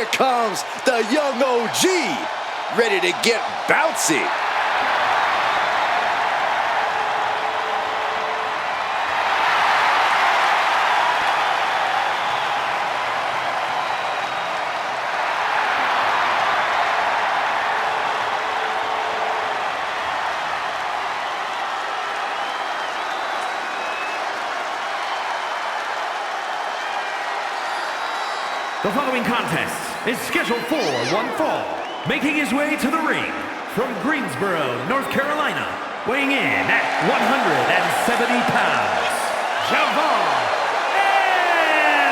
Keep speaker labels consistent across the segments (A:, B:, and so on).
A: here comes the young OG, ready to get bouncy.
B: The following contest is scheduled for one fall. Making his way to the ring from Greensboro, North Carolina, weighing in at 170 pounds, Javon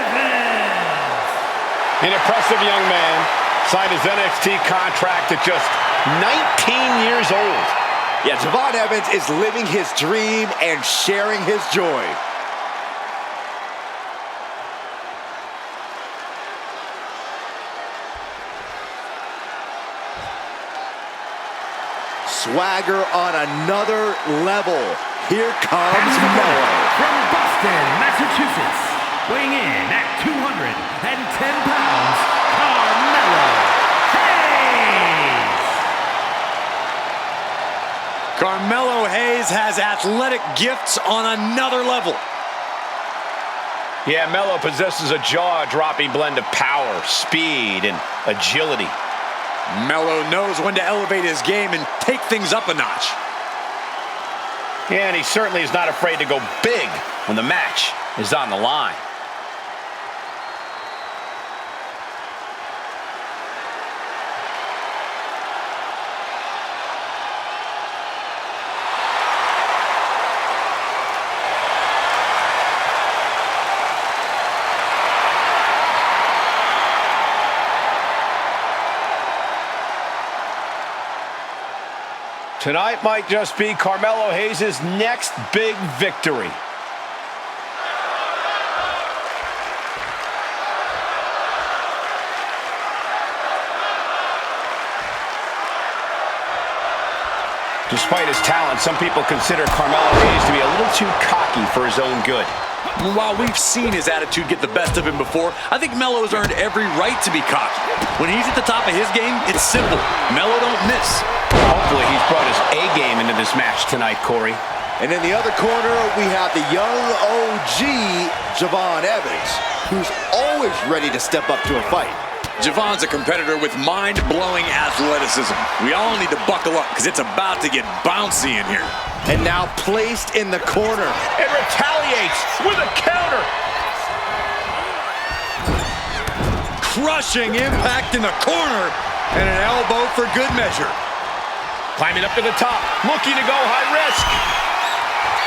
B: Evans.
C: An impressive young man signed his NXT contract at just 19 years old.
A: Yeah, Javon Evans is living his dream and sharing his joy. Swagger on another level. Here comes Melo.
B: From Boston, Massachusetts, weighing in at 210 pounds, Carmelo Hayes.
A: Carmelo Hayes has athletic gifts on another level.
C: Yeah, Melo possesses a jaw-dropping blend of power, speed, and agility.
A: Melo knows when to elevate his game and take things up a notch.
C: Yeah, and he certainly is not afraid to go big when the match is on the line. Tonight might just be Carmelo Hayes' next big victory. Despite his talent, some people consider Carmelo Hayes to be a little too cocky for his own good.
A: While we've seen his attitude get the best of him before, I think Melo has earned every right to be cocky. When he's at the top of his game, it's simple. Melo don't miss.
C: Hopefully he's brought his A game into this match tonight, Corey.
A: And in the other corner, we have the young OG, Javon Evans, who's always ready to step up to a fight. Javon's a competitor with mind-blowing athleticism. We all need to buckle up because it's about to get bouncy in here. And now placed in the corner.
C: And retaliates with a counter.
A: Crushing impact in the corner and an elbow for good measure.
C: Climbing up to the top, looking to go high risk.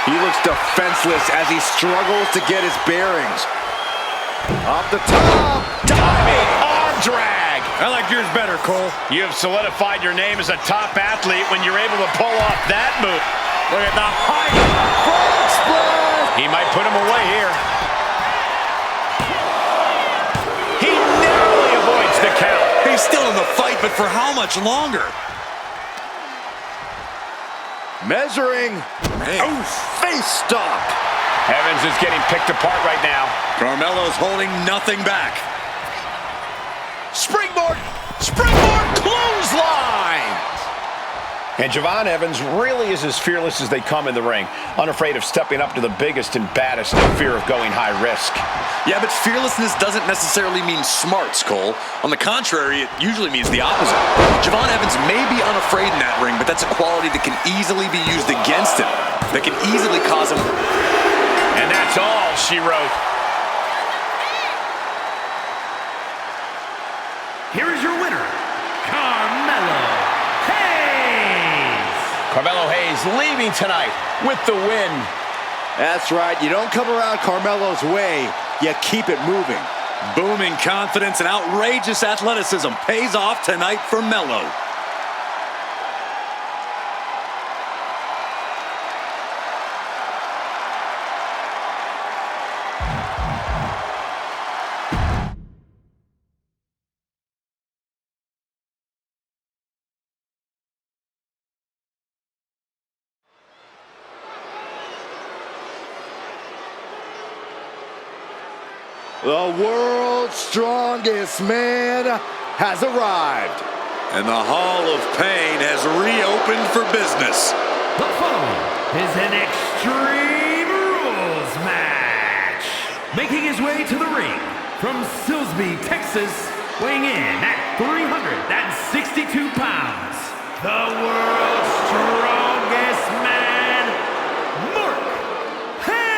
A: He looks defenseless as he struggles to get his bearings. Off the top.
C: Diving arm drag.
A: I like yours better, Cole.
C: You have solidified your name as a top athlete when you're able to pull off that move.
A: Look at the height. Frog splash.
C: He might put him away here. He narrowly avoids the count.
A: He's still in the fight, but for how much longer? Measuring. Oh, face stop.
C: Evans is getting picked apart right now.
A: Carmelo's holding nothing back. Springboard. Springboard clothesline.
C: And Javon Evans really is as fearless as they come in the ring, unafraid of stepping up to the biggest and baddest, no fear of going high risk.
A: Yeah, but fearlessness doesn't necessarily mean smarts, Cole. On the contrary, it usually means the opposite. Javon Evans may be unafraid in that ring, but that's a quality that can easily be used against him, that can easily cause him.
C: And that's all she wrote.
B: Here is your winner, Carmelo Hayes.
C: Carmelo Hayes leaving tonight with the win.
A: That's right. You don't come around Carmelo's way, you keep it moving. Booming confidence and outrageous athleticism pays off tonight for Melo. The world's strongest man has arrived.
D: And the Hall of Pain has reopened for business.
B: The following is an Extreme Rules match. Making his way to the ring from Silsbee, Texas, weighing in at 362 pounds, the world's strongest man, Mark Henry.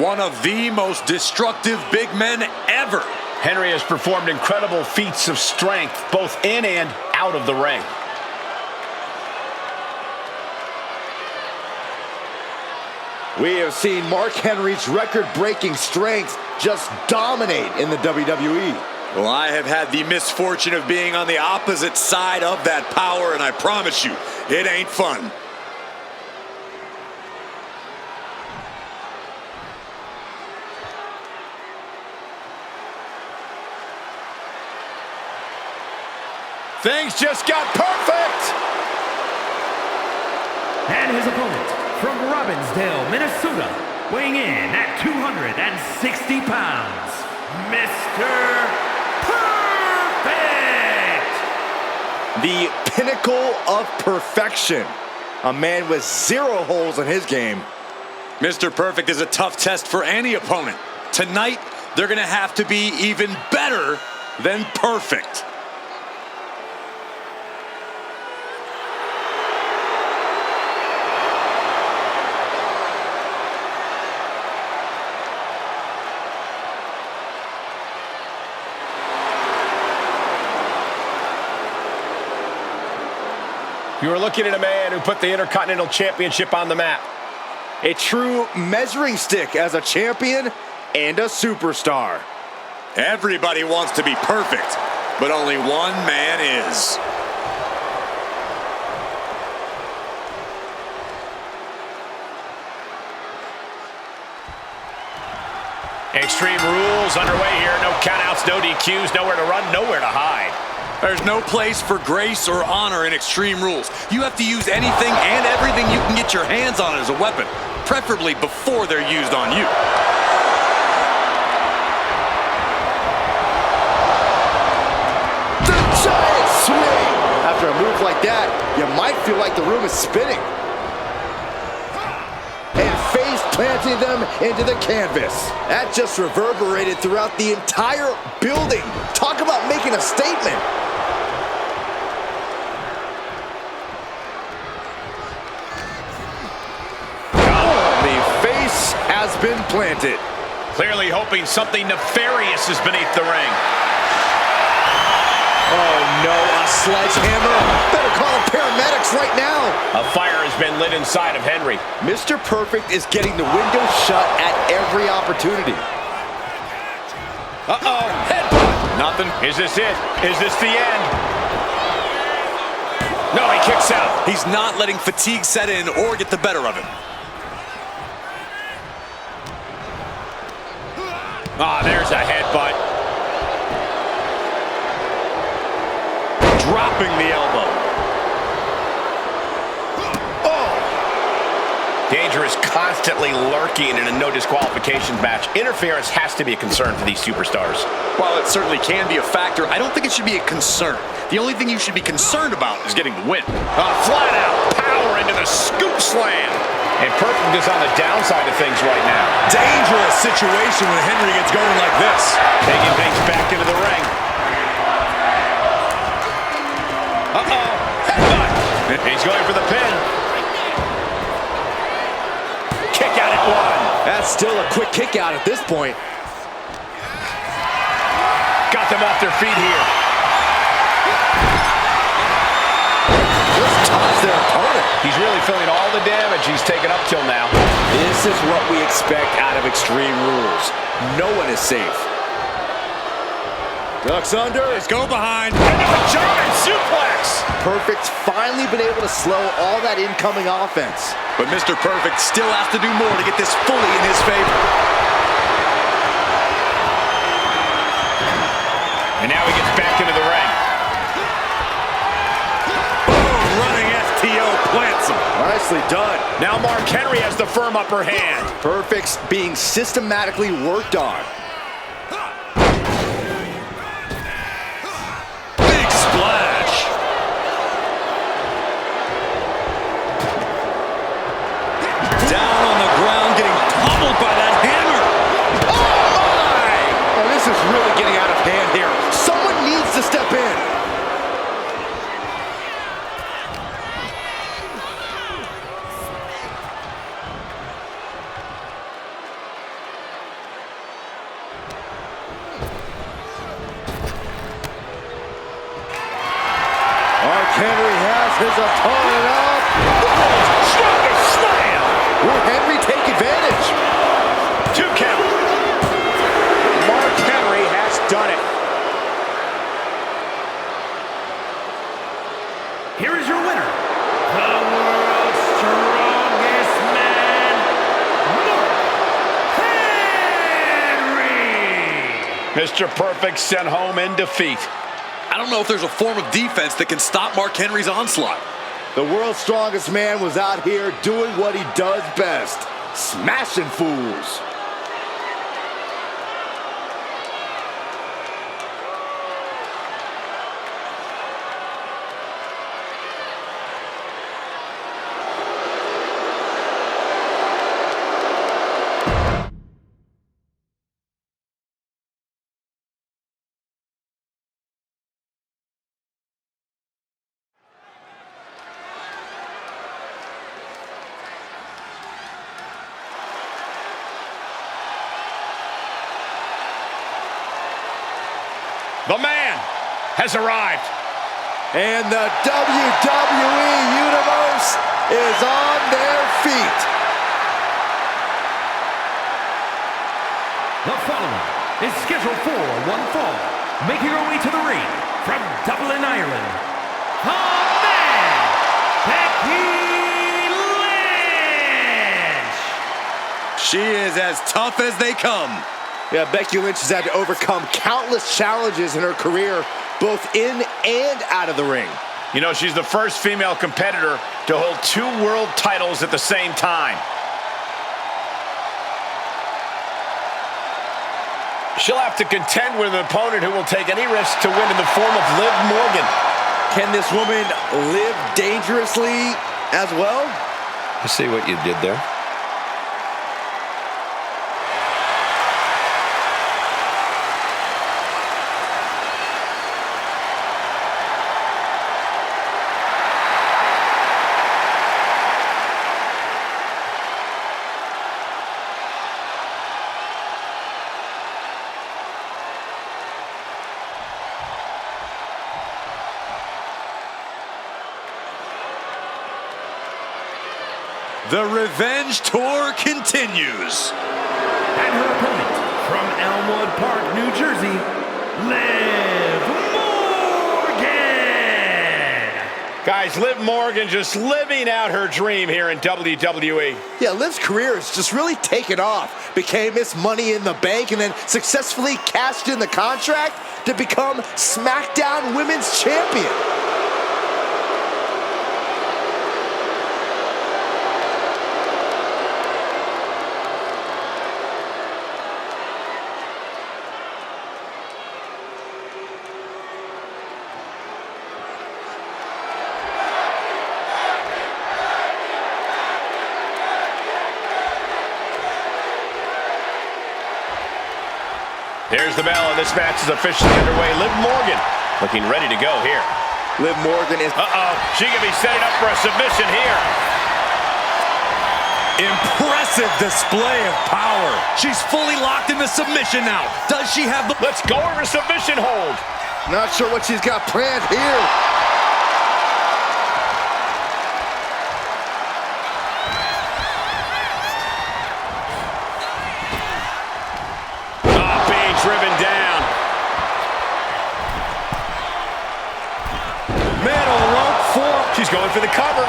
D: One of the most destructive big men ever.
C: Henry has performed incredible feats of strength, both in and out of the ring.
A: We have seen Mark Henry's record-breaking strength just dominate in the WWE.
D: Well, I have had the misfortune of being on the opposite side of that power, and I promise you, it ain't fun.
C: Things just got perfect!
B: And his opponent from Robbinsdale, Minnesota, weighing in at 260 pounds, Mr. Perfect!
A: The pinnacle of perfection. A man with 0 holes in his game.
D: Mr. Perfect is a tough test for any opponent. Tonight, they're going to have to be even better than perfect.
C: You are looking at a man who put the Intercontinental Championship on the map.
A: A true measuring stick as a champion and a superstar.
D: Everybody wants to be perfect, but only one man is.
C: Extreme Rules underway here. No countouts, no DQs, nowhere to run, nowhere to hide.
D: There's no place for grace or honor in Extreme Rules. You have to use anything and everything you can get your hands on as a weapon, preferably before they're used on you.
A: The giant swing! After a move like that, you might feel like the room is spinning. And face planting them into the canvas. That just reverberated throughout the entire building. Talk about making a statement. Has been planted.
C: Clearly hoping something nefarious is beneath the ring.
A: Oh no, a sledgehammer. Better call the paramedics right now.
C: A fire has been lit inside of Henry.
A: Mr. Perfect is getting the window shut at every opportunity.
D: Uh-oh, headbutt. Nothing.
C: Is this it? Is this the end? No, he kicks out.
D: He's not letting fatigue set in or get the better of him.
C: Ah, there's a headbutt.
D: Dropping the elbow.
C: Oh! Danger is constantly lurking in a no disqualifications match. Interference has to be a concern for these superstars.
D: While it certainly can be a factor, I don't think it should be a concern. The only thing you should be concerned about is getting the win.
C: Flat out power into the scoop slam. And Perfect is on the downside of things right now.
D: Dangerous situation when Henry gets going like this.
C: Taking things back into the ring. Uh-oh. Headbutt. He's going for the pin. Kick out at 1.
A: That's still a quick kick out at this point.
C: Got them off their feet here.
A: Just tossed their opponent.
C: He's really feeling all the damage he's taken up till now.
A: This is what we expect out of Extreme Rules. No one is safe. Ducks under.
D: Let's go behind.
C: Into a German suplex.
A: Perfect's finally been able to slow all that incoming offense.
D: But Mr. Perfect still has to do more to get this fully in his favor.
C: And now he gets back into the ring.
D: Boom, running STO plants him.
A: Nice Nicely done.
C: Now Mark Henry has the firm upper hand.
A: Perfect's being systematically worked on.
D: Big splash. Down on the ground, getting pummeled by that hammer.
A: Oh, my! Oh, this is really getting out of hand here. Someone needs to step in. Mark Henry has his opponent up.
C: Strongest slam.
A: Will Henry take advantage?
C: 2 count. Mark Henry has done it.
B: Here is your winner, the world's strongest man, Mark Henry.
C: Mr. Perfect sent home in defeat.
D: I don't know if there's a form of defense that can stop Mark Henry's onslaught.
A: The world's strongest man was out here doing what he does best, smashing fools.
C: The man has arrived.
A: And the WWE Universe is on their feet.
B: The following is scheduled for one fall, making her way to the ring from Dublin, Ireland, the man, Becky Lynch.
D: She is as tough as they come.
A: Yeah, Becky Lynch has had to overcome countless challenges in her career, both in and out of the ring.
C: You know, she's the first female competitor to hold 2 world titles at the same time. She'll have to contend with an opponent who will take any risk to win in the form of Liv Morgan.
A: Can this woman live dangerously as well?
C: I see what you did there.
D: The revenge tour continues.
B: And her opponent from Elmwood Park, New Jersey, Liv Morgan.
C: Guys, Liv Morgan just living out her dream here in WWE.
A: Yeah, Liv's career has just really taken off. Became Miss Money in the Bank and then successfully cashed in the contract to become Smackdown Women's Champion.
C: Here's the bell, and this match is officially underway. Liv Morgan looking ready to go here.
A: Liv Morgan is...
C: She could be setting up for a submission here.
D: Impressive display of power. She's fully locked in the submission now. Does she have the...
C: Let's go over submission hold.
A: Not sure what she's got planned here.
C: Driven down.
A: Man on the rope for...
C: She's going for the cover.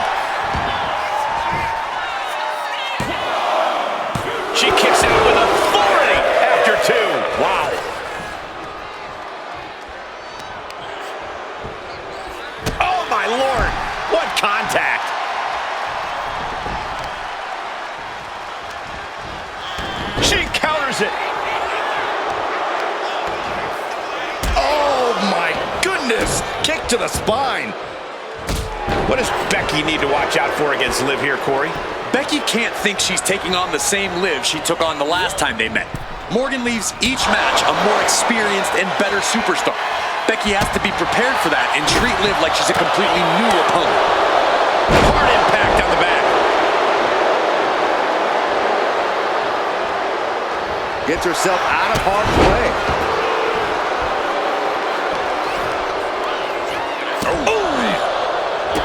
C: She kicks out with authority after 2. Wow. Oh, my Lord. What contact.
A: to the spine.
C: What does Becky need to watch out for against Liv here, Corey?
D: Becky can't think she's taking on the same Liv she took on the last time they met. Morgan leaves each match a more experienced and better superstar. Becky has to be prepared for that and treat Liv like she's a completely new opponent.
C: Hard impact on the back.
A: Gets herself out of harm's way.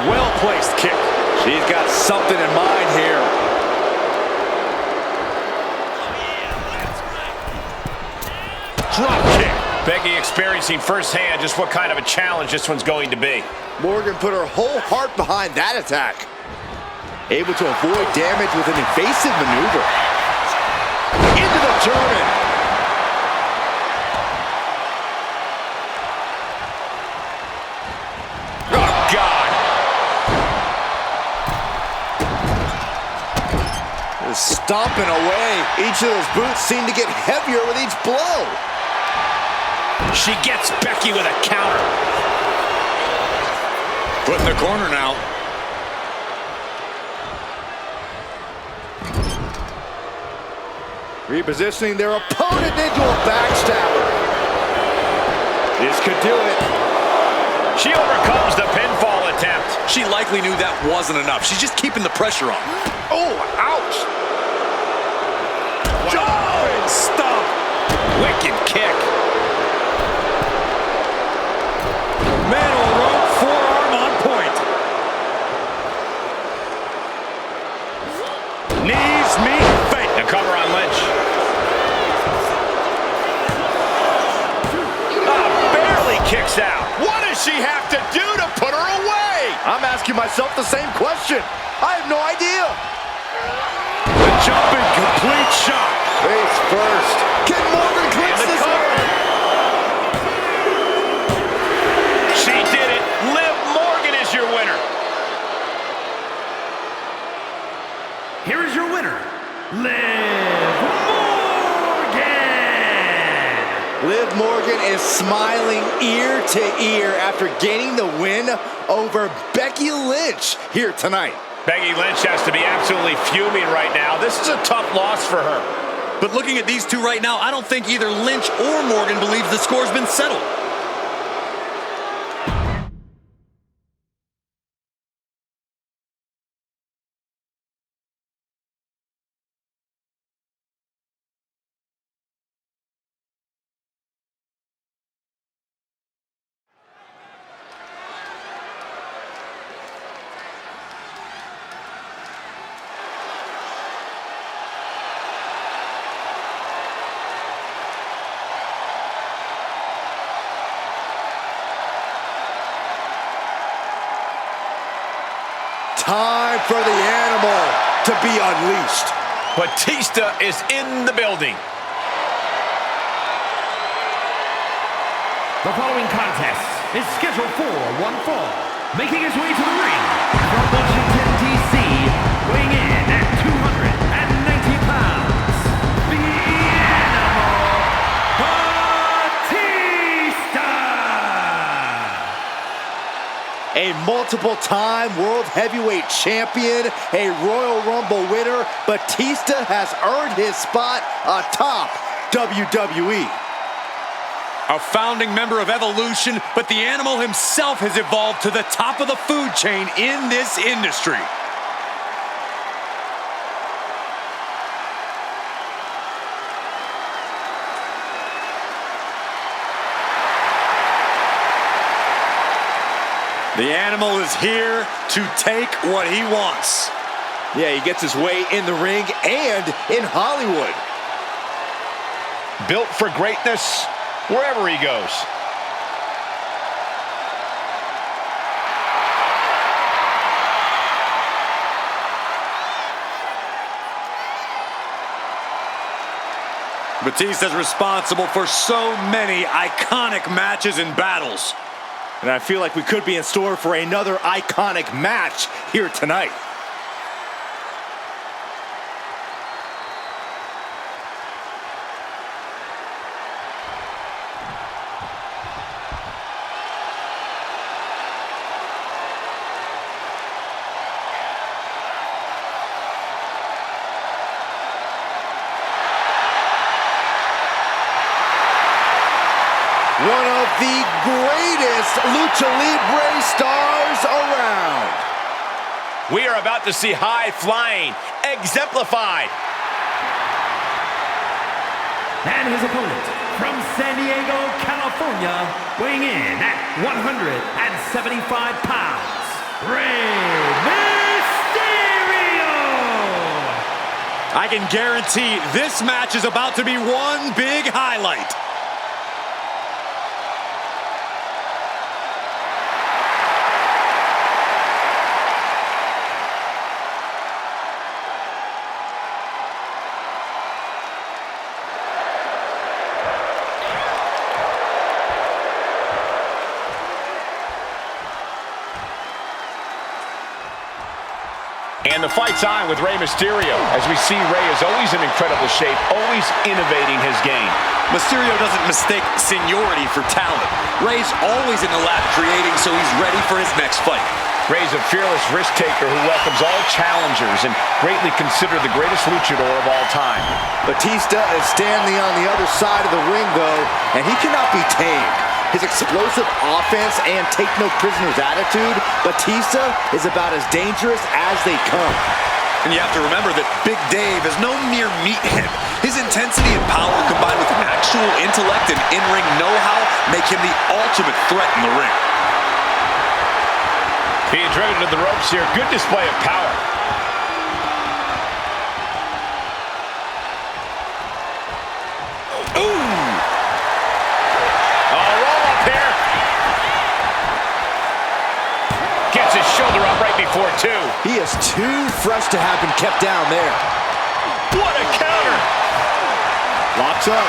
A: Well-placed kick. She's got something in mind here.
C: Drop kick. Becky experiencing firsthand just what kind of a challenge this one's going to be.
A: Morgan put her whole heart behind that attack. Able to avoid damage with an evasive maneuver. Into the German.
C: Oh, God.
A: Stomping away. Each of those boots seem to get heavier with each blow.
C: She gets Becky with a counter.
D: Put in the corner now.
A: Repositioning their opponent into a backstabber. This could do it.
C: She overcomes the pinfall attempt.
D: She likely knew that wasn't enough. She's just keeping the pressure on.
A: Oh, ouch.
C: Wow.
D: Stop.
C: Wicked kick.
D: Manual rope, forearm on point.
C: Knees, meet, feint. The cover on Lynch. Barely kicks out. What does she have to do to put her away?
A: I'm asking myself the same question. I have no idea.
C: The jumping complete shot.
A: Face first. Can Morgan clinch this one?
C: She did it. Liv Morgan is your winner.
B: Here is your winner, Liv Morgan!
A: Liv Morgan is smiling ear to ear after gaining the win over Becky Lynch here tonight.
C: Becky Lynch has to be absolutely fuming right now. This is a tough loss for her.
D: But looking at these two right now, I don't think either Lynch or Morgan believes the score's been settled.
A: Time for the animal to be unleashed.
C: Batista is in the building.
B: The following contest is scheduled for one fall. Making his way to the ring from Washington, D.C., weighing in at 290 pounds, the Animal, Batista!
A: A multiple-time World Heavyweight Champion, a Royal Rumble winner, Batista has earned his spot atop WWE.
D: A founding member of Evolution, but the Animal himself has evolved to the top of the food chain in this industry. The Animal is here to take what he wants.
A: Yeah, he gets his way in the ring and in Hollywood.
C: Built for greatness wherever he goes.
D: Batista's responsible for so many iconic matches and battles.
A: And I feel like we could be in store for another iconic match here tonight. greatest Lucha Libre stars around.
C: We are about to see high flying exemplified.
B: And his opponent from San Diego, California, weighing in at 175 pounds, Rey Mysterio!
D: I can guarantee this match is about to be one big highlight.
C: And the fight's on with Rey Mysterio. As we see, Rey is always in incredible shape, always innovating his game.
D: Mysterio doesn't mistake seniority for talent. Rey's always in the lab creating, so he's ready for his next fight.
C: Rey's a fearless risk-taker who welcomes all challengers and greatly considered the greatest luchador of all time.
A: Batista is standing on the other side of the ring, though, and he cannot be tamed. His explosive offense and take-no-prisoners attitude, Batista is about as dangerous as they come.
D: And you have to remember that Big Dave is no mere meathead. His intensity and power combined with actual intellect and in-ring know-how make him the ultimate threat in the ring.
C: Being driven to the ropes here. Good display of power. Shoulder up right before two.
A: He is too fresh to have been kept down there.
C: What a counter.
A: Locks up.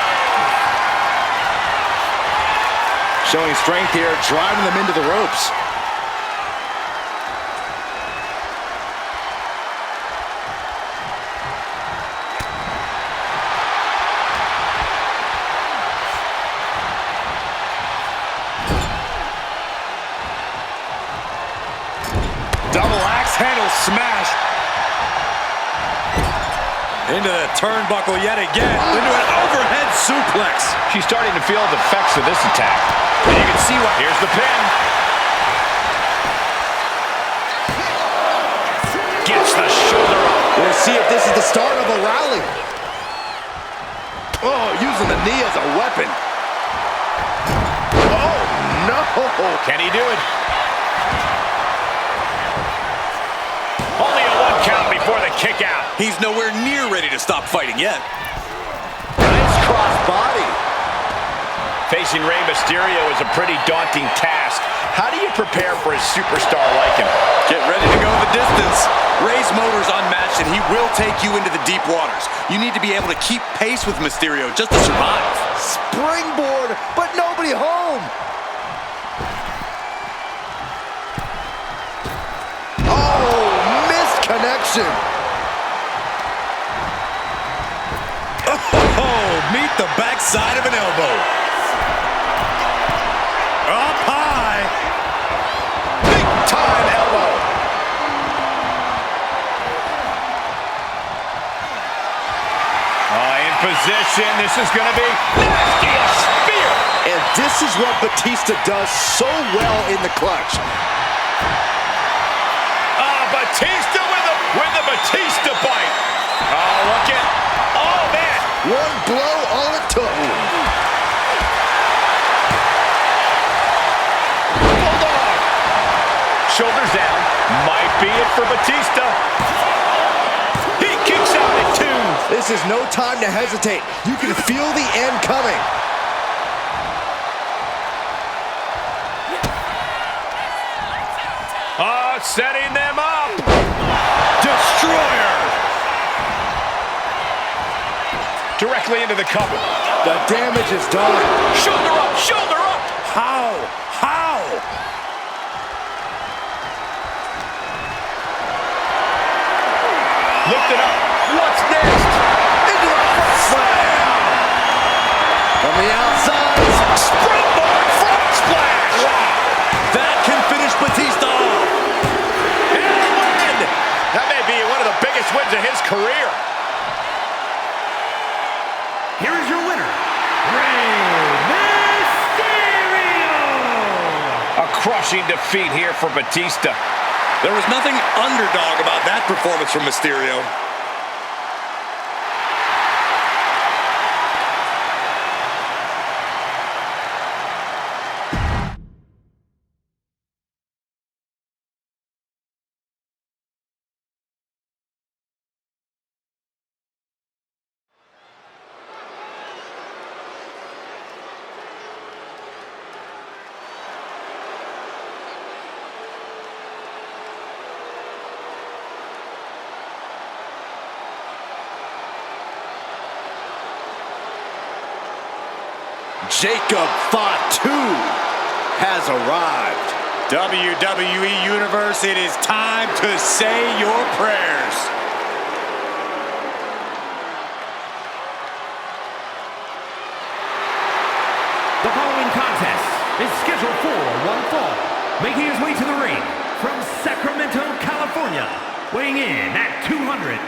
A: Showing strength here, driving them into the ropes.
D: Double axe handle smash. Into the turnbuckle yet again. Into an overhead suplex.
C: She's starting to feel the effects of this attack. And you can see what. Here's the pin. Gets the shoulder up.
A: We'll see if this is the start of a rally. Oh, using the knee as a weapon. Oh, no.
C: Can he do it? Only a one count before the kick out.
D: He's nowhere near ready to stop fighting yet.
A: Nice cross body.
C: Facing Rey Mysterio is a pretty daunting task. How do you prepare for a superstar like him?
D: Get ready to go the distance. Rey's motor's unmatched, and he will take you into the deep waters. You need to be able to keep pace with Mysterio just to survive.
A: Springboard, but nobody home. Connection.
D: Oh, meet the backside of an elbow. Up high.
C: Big time elbow. In position. This is going to be nasty. A spear.
A: And this is what Batista does so well in the clutch.
C: Batista with the Batista bite. Oh, look at. Oh, man.
A: One blow, all it took.
C: Bulldog. Shoulders down. Might be it for Batista. He kicks out at two.
A: This is no time to hesitate. You can feel the end coming.
C: Setting them up.
D: Destroyer.
C: Directly into the cover.
A: The damage is done.
C: Shoulder up, shoulder up.
A: How?
C: Lift it up. What's next?
A: Into a front slam. From the outside.
C: Springboard front splash.
D: Wow. That can finish Batista.
C: That may be one of the biggest wins of his career.
B: Here is your winner, Rey Mysterio!
C: Crushing defeat here for Batista.
D: There was nothing underdog about that performance from Mysterio.
A: Jacob Fatu has arrived.
D: WWE Universe, it is time to say your prayers.
B: The following contest is scheduled for one fall. Making his way to the ring from Sacramento, California, weighing in at 285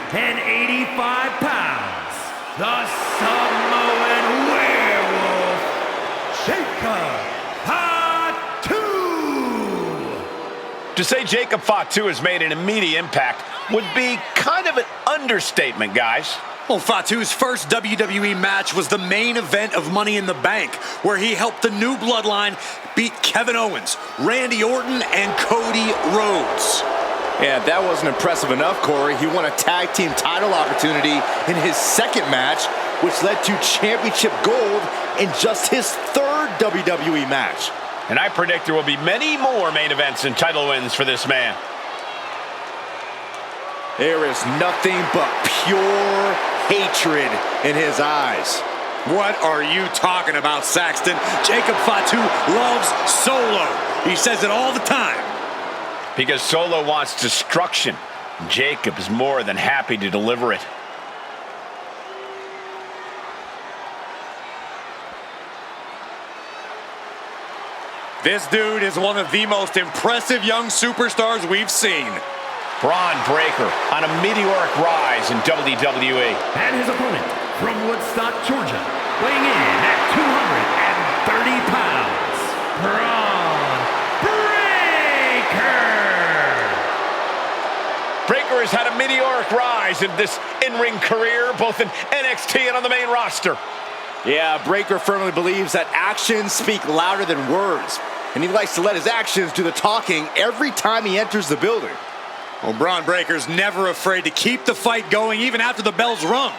B: pounds, the Samoan Werewolf, Jacob Fatu.
C: To say Jacob Fatu has made an immediate impact would be kind of an understatement, guys.
D: Well, Fatu's first WWE match was the main event of Money in the Bank, where he helped the new bloodline beat Kevin Owens, Randy Orton, and Cody Rhodes.
A: Yeah, if that wasn't impressive enough, Corey, he won a tag team title opportunity in his second match, which led to championship gold in just his third WWE match.
C: And I predict there will be many more main events and title wins for this man.
A: There is nothing but pure hatred in his eyes.
D: What are you talking about, Saxton? Jacob Fatu loves Solo. He says it all the time.
C: Because Solo wants destruction. Jacob is more than happy to deliver it.
D: This dude is one of the most impressive young superstars we've seen.
C: Braun Breaker on a meteoric rise in WWE.
B: And his opponent from Woodstock, Georgia, weighing in at 230 pounds, Braun Breaker.
C: Breaker has had a meteoric rise in this in-ring career, both in NXT and on the main roster.
A: Yeah, Breaker firmly believes that actions speak louder than words, and he likes to let his actions do the talking every time he enters the building.
D: Well, Braun Breaker's never afraid to keep the fight going even after the bell's rung.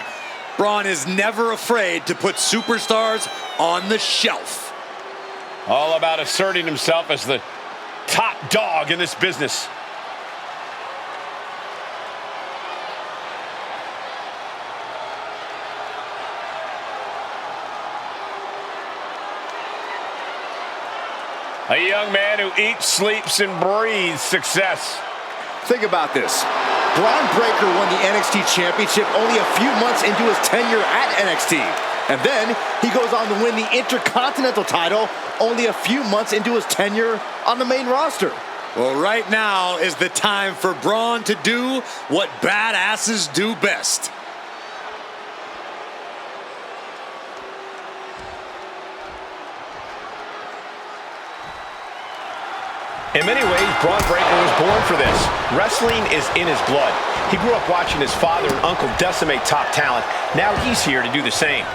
D: Braun is never afraid to put superstars on the shelf.
C: All about asserting himself as the top dog in this business. A young man who eats, sleeps, and breathes success.
A: Think about this. Braun Breaker won the NXT Championship only a few months into his tenure at NXT. And then he goes on to win the Intercontinental title only a few months into his tenure on the main roster.
D: Well, right now is the time for Braun to do what badasses do best.
C: In many ways, Braun Breaker was born for this. Wrestling is in his blood. He grew up watching his father and uncle decimate top talent. Now he's here to do the same.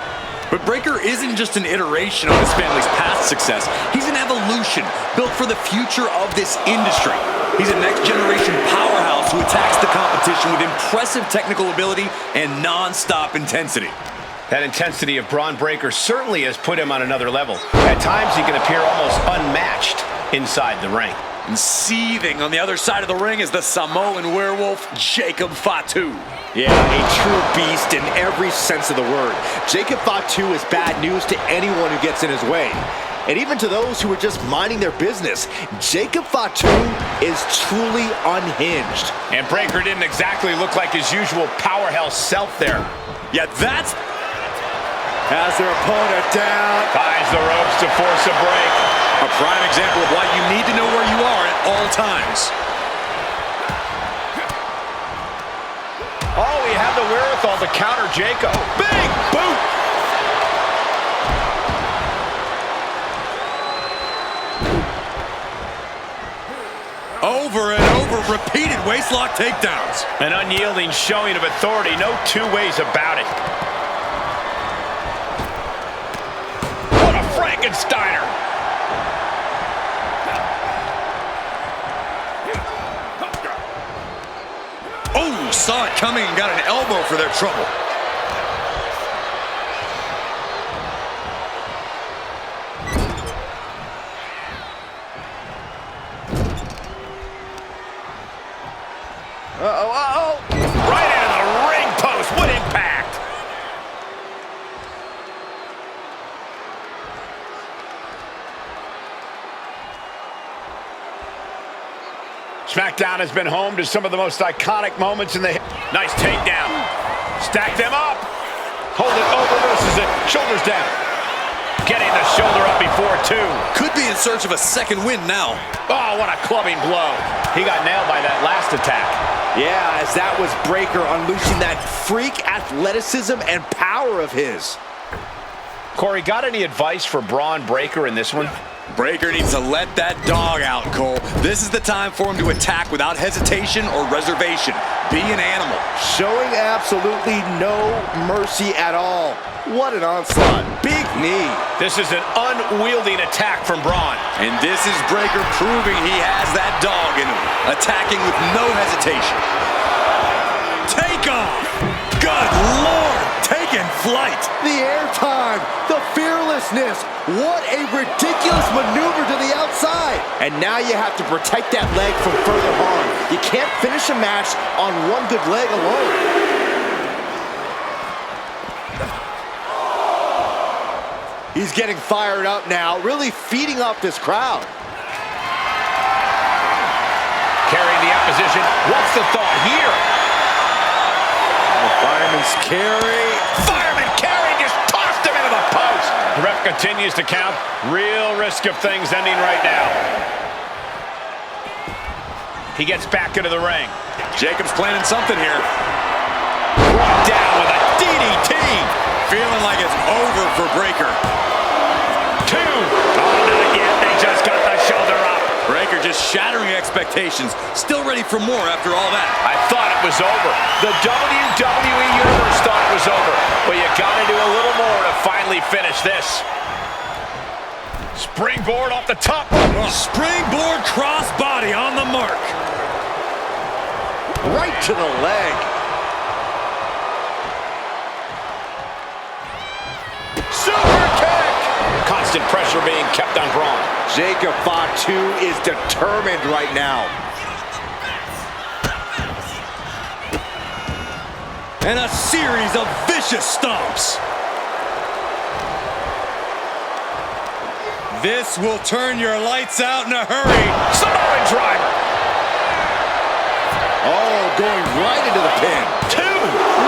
D: But Breaker isn't just an iteration of his family's past success. He's an evolution built for the future of this industry. He's a next-generation powerhouse who attacks the competition with impressive technical ability and non-stop intensity.
C: That intensity of Braun Breaker certainly has put him on another level. At times, he can appear almost unmatched inside the ring.
D: And seething on the other side of the ring is the Samoan Werewolf, Jacob Fatu.
A: Yeah, a true beast in every sense of the word. Jacob Fatu is bad news to anyone who gets in his way. And even to those who are just minding their business, Jacob Fatu is truly unhinged.
C: And Breaker didn't exactly look like his usual powerhouse self there.
D: Yeah, that's...
A: Has their opponent down.
C: Ties the ropes to force a break.
D: A prime example of why you need to know where you are at all times.
C: Oh, he had the wherewithal to counter Jacob. Big boot!
D: Over and over, repeated waistlock takedowns.
C: An unyielding showing of authority, no two ways about it. What a Frankensteiner!
D: Oh, saw it coming and got an elbow for their trouble.
C: Right into the ring post. What impact! Smackdown has been home to some of the most iconic moments in the... Nice takedown. Stack them up. Hold it over versus it. Shoulders down. Getting the shoulder up before two.
D: Could be in search of a second win now.
C: Oh, what a clubbing blow. He got nailed by that last attack.
A: Yeah, as that was Breakker unleashing that freak athleticism and power of his.
C: Corey, got any advice for Braun Breakker in this one?
D: Breakker needs to let that dog out, Cole. This is the time for him to attack without hesitation or reservation. Be an animal.
A: Showing absolutely no mercy at all. What an onslaught. Big knee.
C: This is an unwieldy attack from Braun.
D: And this is Breakker proving he has that dog in him. Attacking with no hesitation. Take off. Good Lord. Taking flight.
A: The airtime. The fearlessness. What a ridiculous maneuver to the outside. And now you have to protect that leg from further harm. You can't finish a match on one good leg alone. He's getting fired up now, really feeding off this crowd.
C: Carrying the opposition. What's the thought here?
A: The fireman's carry.
C: Fireman carry just tossed him into the post. The ref continues to count. Real risk of things ending right now. He gets back into the ring.
D: Jacob's planning something here.
C: Brought down with a DDT.
D: Feeling like it's over for Breakker.
C: Two. Oh, not yet. They just got the shoulder up.
D: Breakker just shattering expectations. Still ready for more after all that.
C: I thought it was over. The WWE Universe thought it was over. But you got to do a little more to finally finish this. Springboard off the top.
D: Springboard crossbody on the mark.
A: Right to the leg.
C: Super kick. Constant pressure being kept on Braun.
A: Jacob Fatu is determined right now.
D: And a series of vicious stomps. This will turn your lights out in a hurry.
C: Samoan driver.
A: Oh, going right into the pin.
C: Two.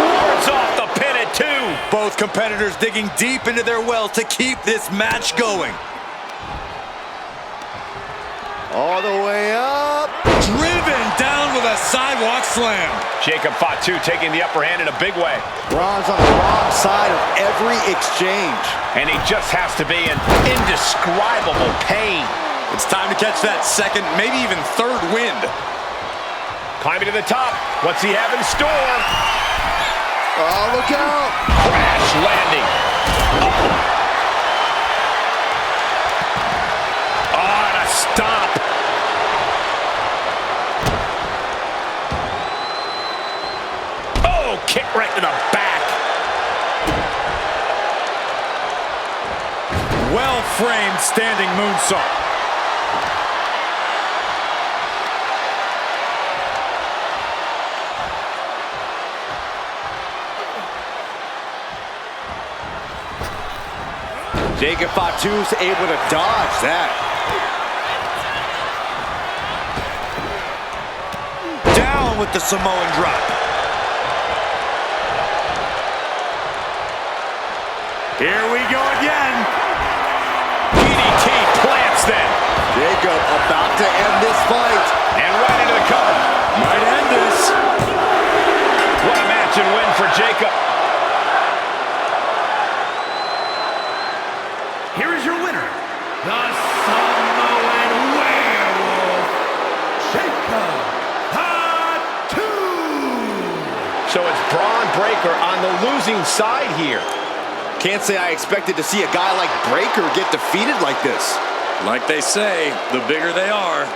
C: Wards off the pin at two.
D: Both competitors digging deep into their well to keep this match going.
A: All the way up.
D: Driven down with a sidewalk slam.
C: Jacob Fatu taking the upper hand in a big way.
A: Braun's on the wrong side of every exchange.
C: And he just has to be in indescribable pain.
D: It's time to catch that second, maybe even third wind.
C: Climbing to the top. What's he have in store?
A: Oh, look out.
C: Crash landing. Oh, and a stomp. Oh, kick right to the back.
D: Well-framed standing moonsault.
A: Jacob Fatu's able to dodge that.
D: Down with the Samoan drop. Here we go again.
C: DDT plants them.
A: Jacob about to end this fight.
C: And right into the cover.
D: Might end this.
C: What a match and win for Jacob.
B: Here is your winner, the Samoan Werewolf,
C: Breaker on the losing side here.
A: Can't say I expected to see a guy like Breaker get defeated like this.
D: Like they say, the bigger they are,